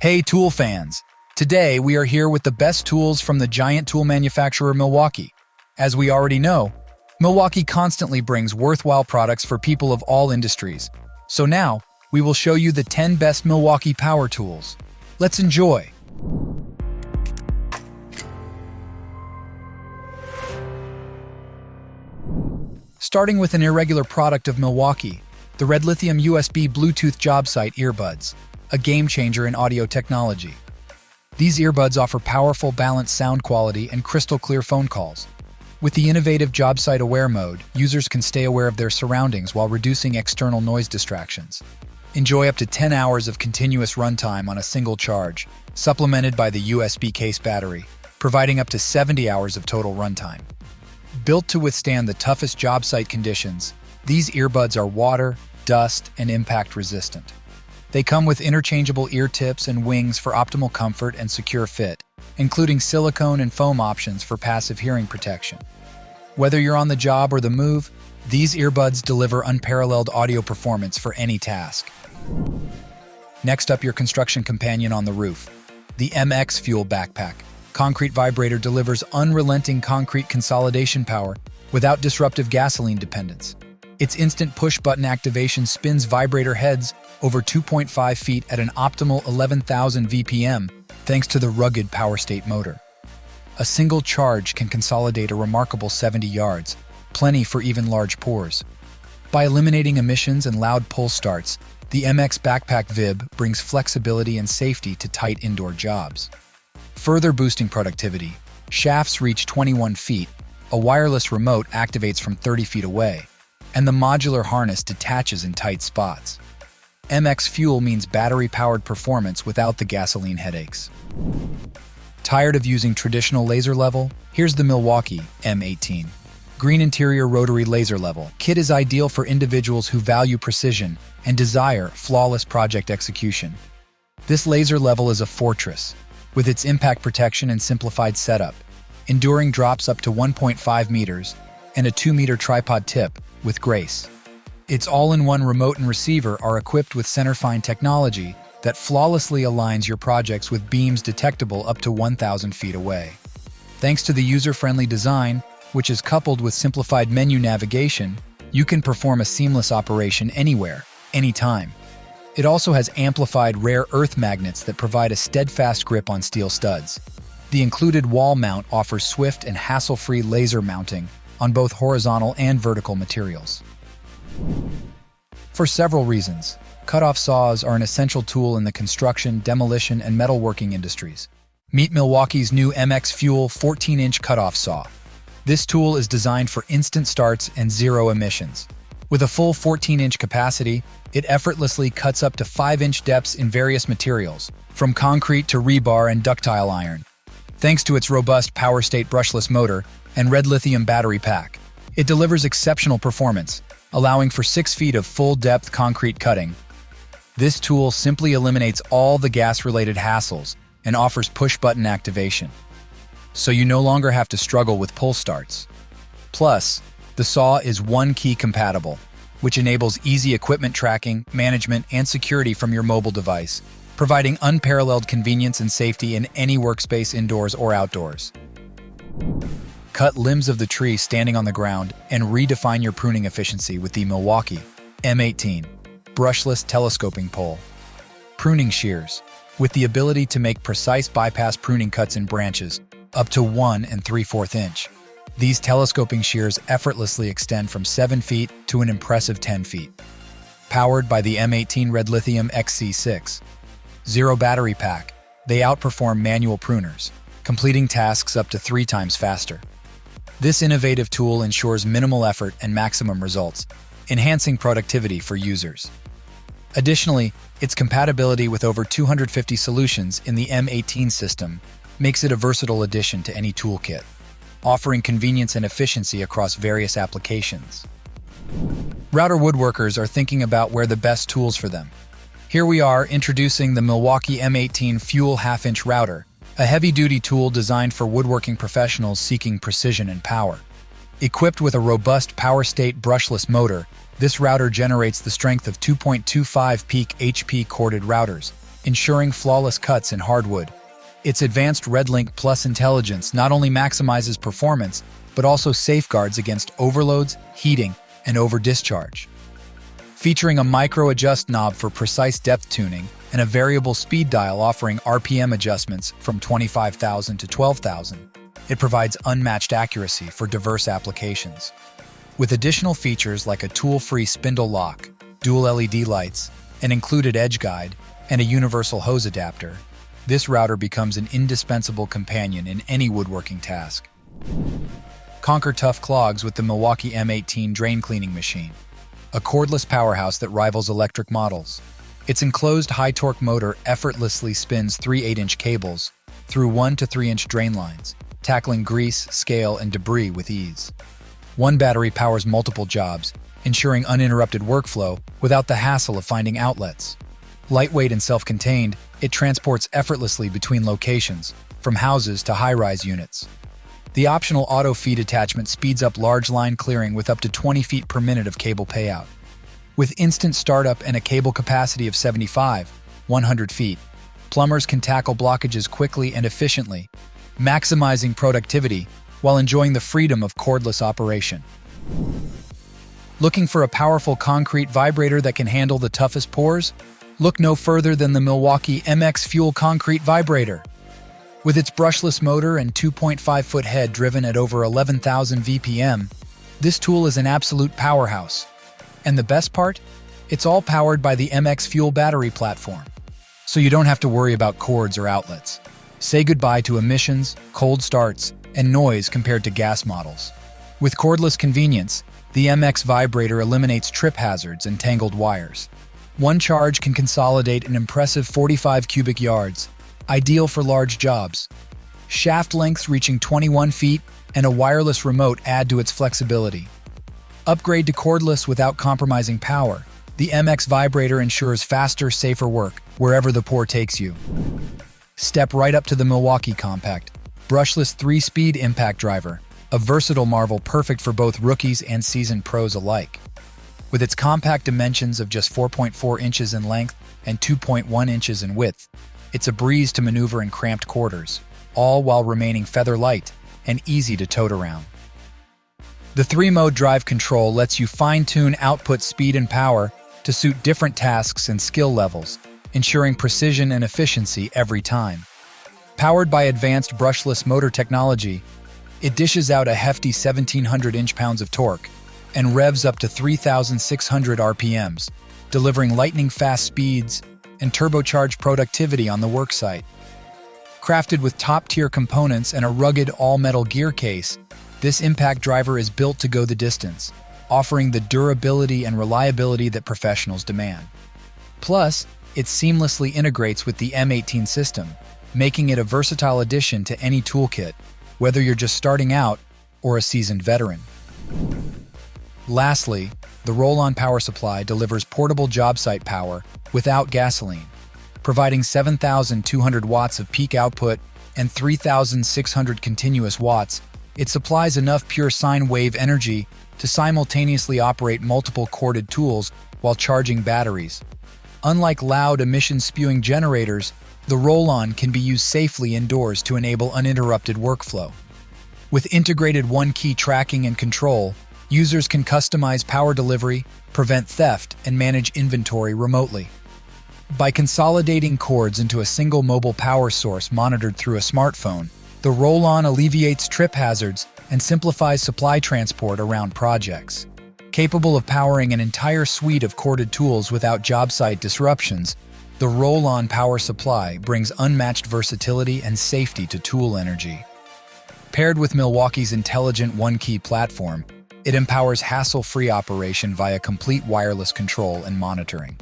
Hey tool fans! Today we are here with the best tools from the giant tool manufacturer Milwaukee. As we already know, Milwaukee constantly brings worthwhile products for people of all industries. So now, we will show you the 10 best Milwaukee Power Tools. Let's enjoy! Starting with an irregular product of Milwaukee, the REDLITHIUM USB Bluetooth Jobsite earbuds, a game-changer in audio technology. These earbuds offer powerful, balanced sound quality and crystal-clear phone calls. With the innovative Jobsite Aware mode, users can stay aware of their surroundings while reducing external noise distractions. Enjoy up to 10 hours of continuous runtime on a single charge, supplemented by the USB case battery, providing up to 70 hours of total runtime. Built to withstand the toughest job site conditions, these earbuds are water, dust, and impact resistant. They come with interchangeable ear tips and wings for optimal comfort and secure fit, including silicone and foam options for passive hearing protection. Whether you're on the job or the move, these earbuds deliver unparalleled audio performance for any task. Next up, your construction companion on the roof, the MX Fuel Backpack. Concrete Vibrator delivers unrelenting concrete consolidation power without disruptive gasoline dependence. Its instant push-button activation spins vibrator heads over 2.5 feet at an optimal 11,000 VPM thanks to the rugged power-state motor. A single charge can consolidate a remarkable 70 yards, plenty for even large pours. By eliminating emissions and loud pull starts, the MX Backpack Vib brings flexibility and safety to tight indoor jobs. Further boosting productivity, shafts reach 21 feet, a wireless remote activates from 30 feet away, and the modular harness detaches in tight spots. MX Fuel means battery-powered performance without the gasoline headaches. Tired of using traditional laser level? Here's the Milwaukee M18. Green interior rotary laser level. Kit is ideal for individuals who value precision and desire flawless project execution. This laser level is a fortress, with its impact protection and simplified setup, enduring drops up to 1.5 meters, and a 2-meter tripod tip with grace. Its all-in-one remote and receiver are equipped with center-fine technology that flawlessly aligns your projects with beams detectable up to 1,000 feet away. Thanks to the user-friendly design, which is coupled with simplified menu navigation, you can perform a seamless operation anywhere, anytime. It also has amplified rare earth magnets that provide a steadfast grip on steel studs. The included wall mount offers swift and hassle-free laser mounting on both horizontal and vertical materials. For several reasons, cutoff saws are an essential tool in the construction, demolition, and metalworking industries. Meet Milwaukee's new MX Fuel 14-inch cutoff saw. This tool is designed for instant starts and zero emissions. With a full 14-inch capacity, it effortlessly cuts up to 5-inch depths in various materials, from concrete to rebar and ductile iron. Thanks to its robust power-state brushless motor and REDLITHIUM battery pack, it delivers exceptional performance, allowing for 6 feet of full-depth concrete cutting. This tool simply eliminates all the gas-related hassles and offers push-button activation, so you no longer have to struggle with pull starts. Plus, the saw is one-key compatible, which enables easy equipment tracking, management, and security from your mobile device, providing unparalleled convenience and safety in any workspace indoors or outdoors. Cut limbs of the tree standing on the ground and redefine your pruning efficiency with the Milwaukee M18 Brushless Telescoping Pole. Pruning shears, with the ability to make precise bypass pruning cuts in branches up to 1 3/4 inch. These telescoping shears effortlessly extend from 7 feet to an impressive 10 feet. Powered by the M18 REDLITHIUM XC6 Zero battery pack, they outperform manual pruners, completing tasks up to 3 times faster. This innovative tool ensures minimal effort and maximum results, enhancing productivity for users. Additionally, its compatibility with over 250 solutions in the M18 system makes it a versatile addition to any toolkit, offering convenience and efficiency across various applications. Router woodworkers are thinking about where the best tools for them. Here we are introducing the Milwaukee M18 Fuel half-inch router, a heavy-duty tool designed for woodworking professionals seeking precision and power. Equipped with a robust power-state brushless motor, this router generates the strength of 2.25 peak HP corded routers, ensuring flawless cuts in hardwood. Its advanced RedLink Plus intelligence not only maximizes performance, but also safeguards against overloads, heating, and over-discharge. Featuring a micro-adjust knob for precise depth tuning and a variable speed dial offering RPM adjustments from 25,000 to 12,000, it provides unmatched accuracy for diverse applications. With additional features like a tool-free spindle lock, dual LED lights, an included edge guide, and a universal hose adapter, this router becomes an indispensable companion in any woodworking task. Conquer tough clogs with the Milwaukee M18 drain cleaning machine, a cordless powerhouse that rivals electric models. Its enclosed high-torque motor effortlessly spins 3 8-inch cables through 1 to 3-inch drain lines, tackling grease, scale, and debris with ease. One battery powers multiple jobs, ensuring uninterrupted workflow without the hassle of finding outlets. Lightweight and self-contained, it transports effortlessly between locations, from houses to high-rise units. The optional auto feed attachment speeds up large line clearing with up to 20 feet per minute of cable payout. With instant startup and a cable capacity of 100 feet, plumbers can tackle blockages quickly and efficiently, maximizing productivity while enjoying the freedom of cordless operation. Looking for a powerful concrete vibrator that can handle the toughest pours? Look no further than the Milwaukee MX Fuel Concrete Vibrator. With its brushless motor and 2.5-foot head driven at over 11,000 VPM, this tool is an absolute powerhouse. And the best part? It's all powered by the MX Fuel battery platform. So you don't have to worry about cords or outlets. Say goodbye to emissions, cold starts, and noise compared to gas models. With cordless convenience, the MX Vibrator eliminates trip hazards and tangled wires. One charge can consolidate an impressive 45 cubic yards, ideal for large jobs. Shaft lengths reaching 21 feet and a wireless remote add to its flexibility. Upgrade to cordless without compromising power. The MX Vibrator ensures faster, safer work wherever the pour takes you. Step right up to the Milwaukee Compact, brushless 3-speed impact driver, a versatile marvel perfect for both rookies and seasoned pros alike. With its compact dimensions of just 4.4 inches in length and 2.1 inches in width, it's a breeze to maneuver in cramped quarters, all while remaining feather light and easy to tote around. The 3-mode drive control lets you fine-tune output speed and power to suit different tasks and skill levels, ensuring precision and efficiency every time. Powered by advanced brushless motor technology, it dishes out a hefty 1,700 inch-pounds of torque and revs up to 3,600 RPMs, delivering lightning-fast speeds and turbocharged productivity on the worksite. Crafted with top-tier components and a rugged all-metal gear case, this impact driver is built to go the distance, offering the durability and reliability that professionals demand. Plus, it seamlessly integrates with the M18 system, making it a versatile addition to any toolkit, whether you're just starting out or a seasoned veteran. Lastly, the roll-on power supply delivers portable job site power without gasoline, providing 7,200 watts of peak output and 3,600 continuous watts. It supplies enough pure sine wave energy to simultaneously operate multiple corded tools while charging batteries. Unlike loud emission-spewing generators, the roll-on can be used safely indoors to enable uninterrupted workflow. With integrated one-key tracking and control, users can customize power delivery, prevent theft, and manage inventory remotely. By consolidating cords into a single mobile power source monitored through a smartphone, the roll-on alleviates trip hazards and simplifies supply transport around projects. Capable of powering an entire suite of corded tools without job site disruptions, the roll-on power supply brings unmatched versatility and safety to tool energy. Paired with Milwaukee's intelligent one-key platform, it empowers hassle-free operation via complete wireless control and monitoring.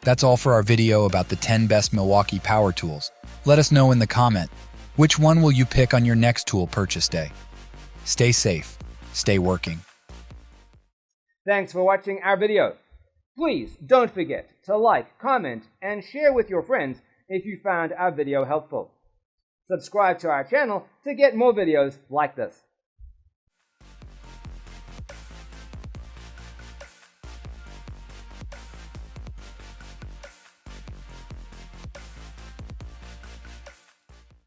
That's all for our video about the 10 best Milwaukee power tools. Let us know in the comment, which one will you pick on your next tool purchase day? Stay safe, stay working. Thanks for watching our video. Please don't forget to like, comment, and share with your friends if you found our video helpful. Subscribe to our channel to get more videos like this.